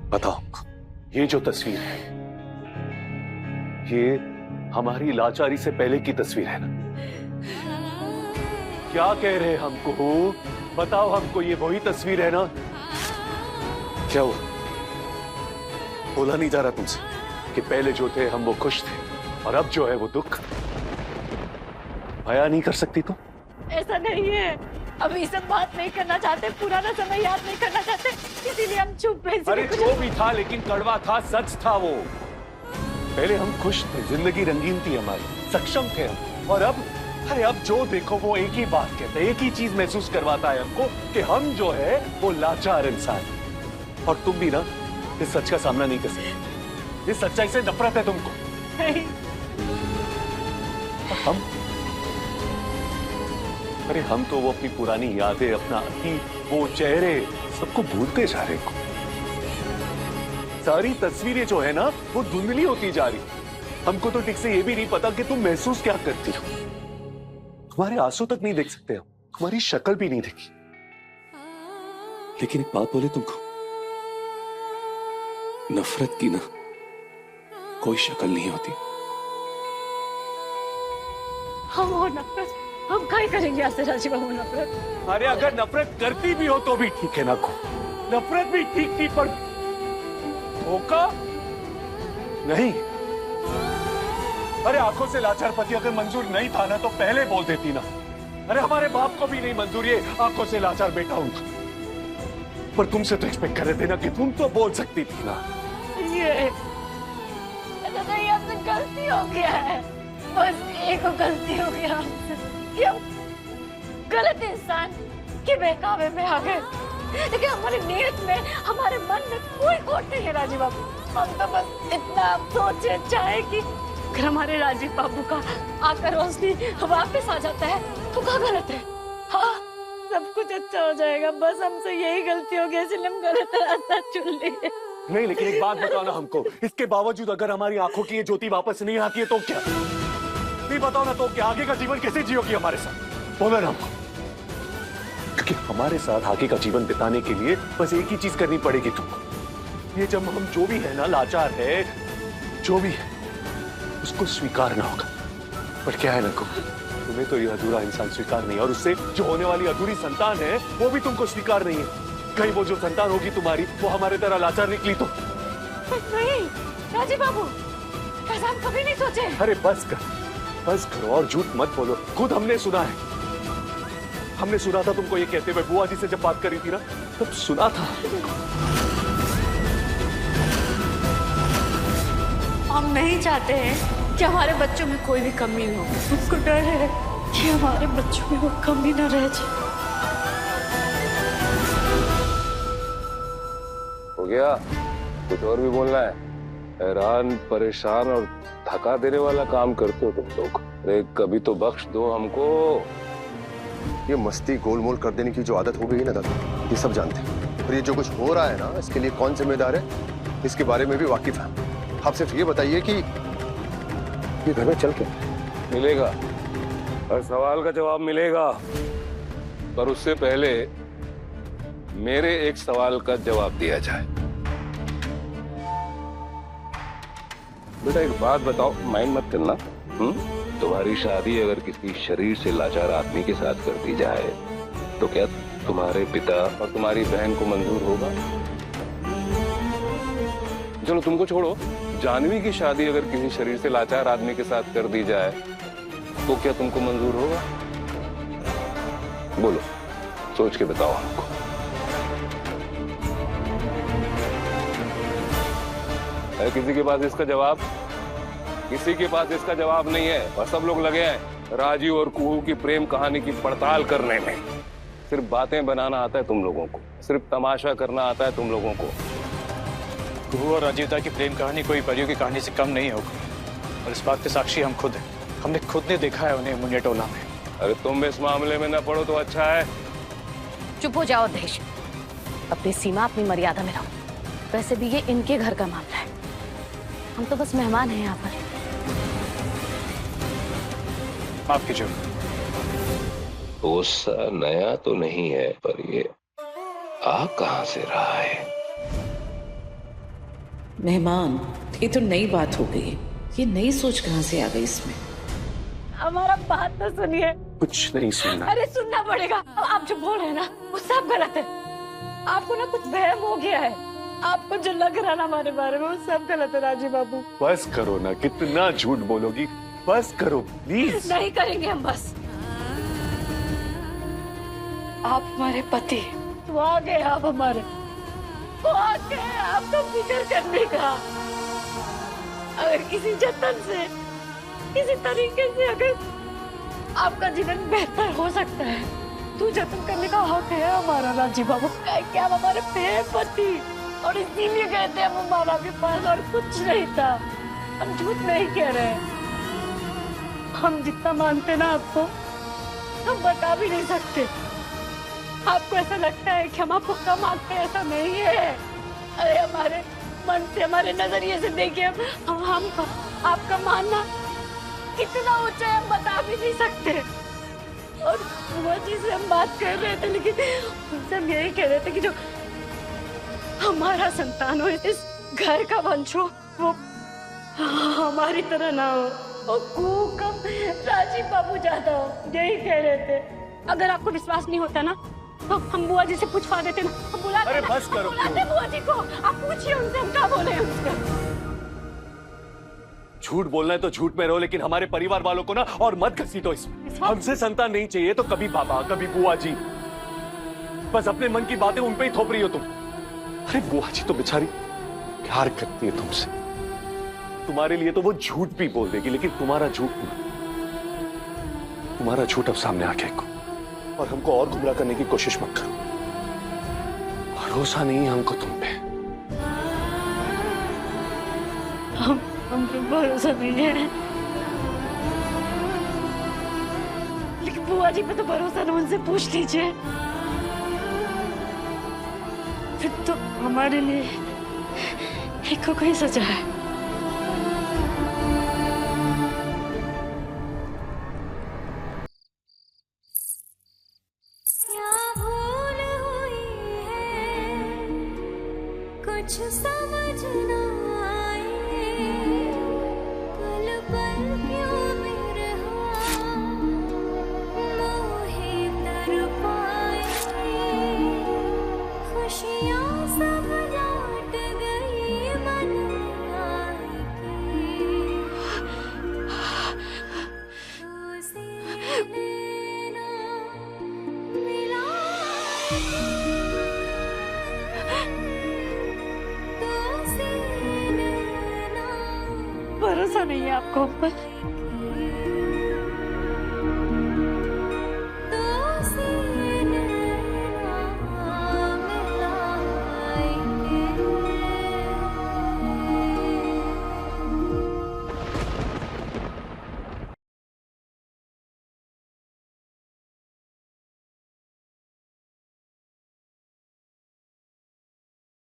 बताओ, ये जो तस्वीर है ये हमारी लाचारी से पहले की तस्वीर है ना? क्या कह रहे हमको? बताओ हमको, ये वही तस्वीर है ना? क्या हुआ? बोला नहीं जा रहा तुमसे कि पहले जो थे हम वो खुश थे और अब जो है वो दुख? बयां नहीं कर सकती तुम? ऐसा नहीं है, अब ये सब बात नहीं करना चाहते, पुराना समय याद नहीं करना चाहते, इसीलिए हम चुप हैं। अरे जो भी था लेकिन कड़वा था, सच था वो। पहले हम खुश थे, जिंदगी रंगीन थी हमारी, सक्षम थे हम, और अब अरे अब जो देखो वो एक ही बात कहते हैं, एक ही चीज महसूस करवाता है हमको कि हम जो है वो लाचार इंसान। और तुम भी ना इस सच का सामना नहीं कर सकते, इस सच्चाई से नफरत है तुमको। नहीं। हम अरे हम तो वो अपनी पुरानी यादें, अपना अतीत, वो चेहरे सबको भूलते जा रहे हैं। सारी तस्वीरें जो है ना वो धुंधली होती जा रही। हमको तो ठीक से ये भी नहीं पता कि तुम महसूस क्या करती हो। तुम्हारे आंसू तक नहीं देख सकते हम, तुम्हारी शक्ल भी नहीं देखी। लेकिन एक बात बोले तुमको, नफरत की ना कोई शक्ल नहीं होती। हम वो नफरत हम क्या करेंगे आज से राजीव बाबू? नफरत? अरे अगर नफरत करती भी हो तो भी ठीक है ना को, नफरत भी ठीक थी, पर धोखा नहीं। अरे आंखों से लाचार पति अगर मंजूर नहीं था ना तो पहले बोल देती ना। अरे हमारे बाप को भी नहीं मंजूर ये आंखों से लाचार बेटा उनका, पर तुमसे तो एक्सपेक्ट कर रहे थे ना कि तुम तो बोल सकती थी ना। ये हमसे गलती हो गया है, बस एक गलती हो गया हमसे कि हम गलत इंसान के बहकावे में आ गए। लेकिन हमारी नीयत में, हमारे मन में कोई खोट नहीं है राजीव बाबू। हम तो बस इतना सोचे चाहे कि अगर हमारे राजीव बाबू का आकर रोशनी वापस आ जाता है तो क्या गलत है? हाँ, सब कुछ अच्छा हो जाएगा। बस हमसे यही गलती हो गई, इसलिए हम गलत रास्ता चुन लिए। नहीं, लेकिन एक बात बताओ ना हमको, इसके बावजूद अगर हमारी आंखों की ये ज्योति वापस नहीं आती है तो क्या? नहीं बताओ ना तो क्या? आगे का जीवन कैसे जियोगी हमारे साथ? बोलो ना हमको, क्योंकि हमारे साथ आगे का जीवन बिताने के लिए बस एक ही चीज करनी पड़ेगी तुमको। ये जब हम जो भी है ना, लाचार है, जो भी है, उसको स्वीकारना होगा। पर क्या है ना को, तुम्हें तो ये अधूरा इंसान स्वीकार नहीं, और उससे जो होने वाली अधूरी संतान है वो भी तुमको स्वीकार नहीं है। कहीं वो जो संतान होगी तुम्हारी वो हमारे तरह लाचार निकली तो? नहीं राजीव बाबू, ऐसा हम कभी नहीं सोचे। अरे बस करो और झूठ मत बोलो। खुद हमने सुना है, हमने सुना था तुमको ये कहते हुए। बुआ जी से जब बात करी थी ना तब सुना था। हम नहीं चाहते हैं कि हमारे बच्चों में कोई भी कमी हो। उसको डर है कि हमारे बच्चों में वो कमी न रह जाए। हो गया? कुछ और भी बोलना है? हैरान, परेशान और थका देने वाला काम करते हो तुम लोग। अरे कभी तो बख्श दो हमको। ये मस्ती गोलमोल कर देने की जो आदत हो गई ना दादा, ये सब जानते हैं। और ये जो कुछ हो रहा है ना, इसके लिए कौन जिम्मेदार है, इसके बारे में भी वाकिफ है। आप सिर्फ ये बताइए कि ये घर में चल के मिलेगा, हर सवाल का जवाब मिलेगा, पर उससे पहले मेरे एक सवाल का जवाब दिया जाए। बेटा एक बात बताओ, माइंड मत करना। तुम्हारी शादी अगर किसी शरीर से लाचार आदमी के साथ कर दी जाए तो क्या तुम्हारे पिता और तुम्हारी बहन को मंजूर होगा? चलो तुमको छोड़ो, जानवी की शादी अगर किसी शरीर से लाचार आदमी के साथ कर दी जाए तो क्या तुमको मंजूर होगा? बोलो, सोच के बताओ हमको। है किसी के पास इसका जवाब? किसी के पास इसका जवाब नहीं है, और सब लोग लगे हैं राजीव और कुहू की प्रेम कहानी की पड़ताल करने में। सिर्फ बातें बनाना आता है तुम लोगों को, सिर्फ तमाशा करना आता है तुम लोगों को। कुहू और राजीवता की प्रेम कहानी कोई परियों की कहानी से कम नहीं होगी, और इस बात के साक्षी हम खुद हैं। हमने खुद ने देखा है उन्हें मुनिया टोला में। अरे तुम इस मामले में न पड़ो तो अच्छा है। चुप हो जाओ देश, अपनी सीमा, अपनी मर्यादा में रहो। वैसे भी ये इनके घर का मामला है, हम तो बस मेहमान हैं यहाँ पर। माफ कीजिए, भरोसा नया तो नहीं है, पर ये आ कहां से रहा है? मेहमान, ये तो नई बात हो गई। ये नई सोच कहां से आ गई इसमें? हमारा बात तो सुनिए। कुछ नहीं सुनना। अरे सुनना पड़ेगा। अब आप जो बोल रहे हैं ना वो सब गलत है। आपको ना कुछ वहम हो गया है। आपको जो लग रहा है ना हमारे बारे में वो सब गलत है राजीव बाबू। बस करो ना, कितना झूठ बोलोगी? बस करो प्लीज। नहीं करेंगे हम बस। आप हमारे पति, तो आ गए आप हमारे, तो आ गए आपको फिक्र करने का। अगर किसी जतन से, किसी तरीके से अगर आपका जीवन बेहतर हो सकता है तो जतन करने का हक है हमारा राजीव बाबू। क्या आप हमारे प्यारे पति, और इसीलिए गए थे हम मामा के पास और कुछ नहीं था। हम झूठ नहीं कह रहे। हम जितना मानते ना आपको हम बता भी नहीं सकते। आपको ऐसा लगता है कि हम आपको कम मानते हैं, ऐसा नहीं है। अरे हमारे मन से, हमारे नजरिए से देखिए हम आपका मानना कितना ऊंचा है हम बता भी नहीं सकते। और बुआ जी से हम बात कर रहे थे, लेकिन उनसे हम यही कह रहे थे कि जो हमारा संतान हो, इस घर का वंश हो, वो हमारी तरह ना हो, वो कम राजीव बाबू ज्यादा हो, यही कह रहे थे। अगर आपको विश्वास नहीं होता ना तो हम बुआ जी से पूछवा देते ना। हम बुलाते अरे बस करो। बुलाते बुआ जी को, आप पूछिए उनसे हम क्या बोले उसका। झूठ बोलना है तो झूठ में रहो, लेकिन हमारे परिवार वालों को ना और मत घसीटो इसमें। हमसे संतान नहीं चाहिए तो कभी पापा, कभी बुआ जी, बस अपने मन की बातें उन पे ही थोप रही हो तुम। अरे बुआ जी तो बेचारी प्यार करती है तुमसे, तुम्हारे लिए तो वो झूठ भी बोल देगी, लेकिन तुम्हारा झूठ अब सामने आ गया और हमको और गुमराह करने की कोशिश मत करो। भरोसा नहीं है हमको तुम पे। हम पे भरोसा नहीं है, लेकिन बुआ जी पे तो भरोसा ना, उनसे पूछ लीजिए। फिर तो हमारे लिए एक को कोई सजा है। कुछ समझ ना आए, पल पल क्यों मेरे मोहे तड़पाए, खुशियाँ सब लौट गई मन भरोसा नहीं है आपको हम पर?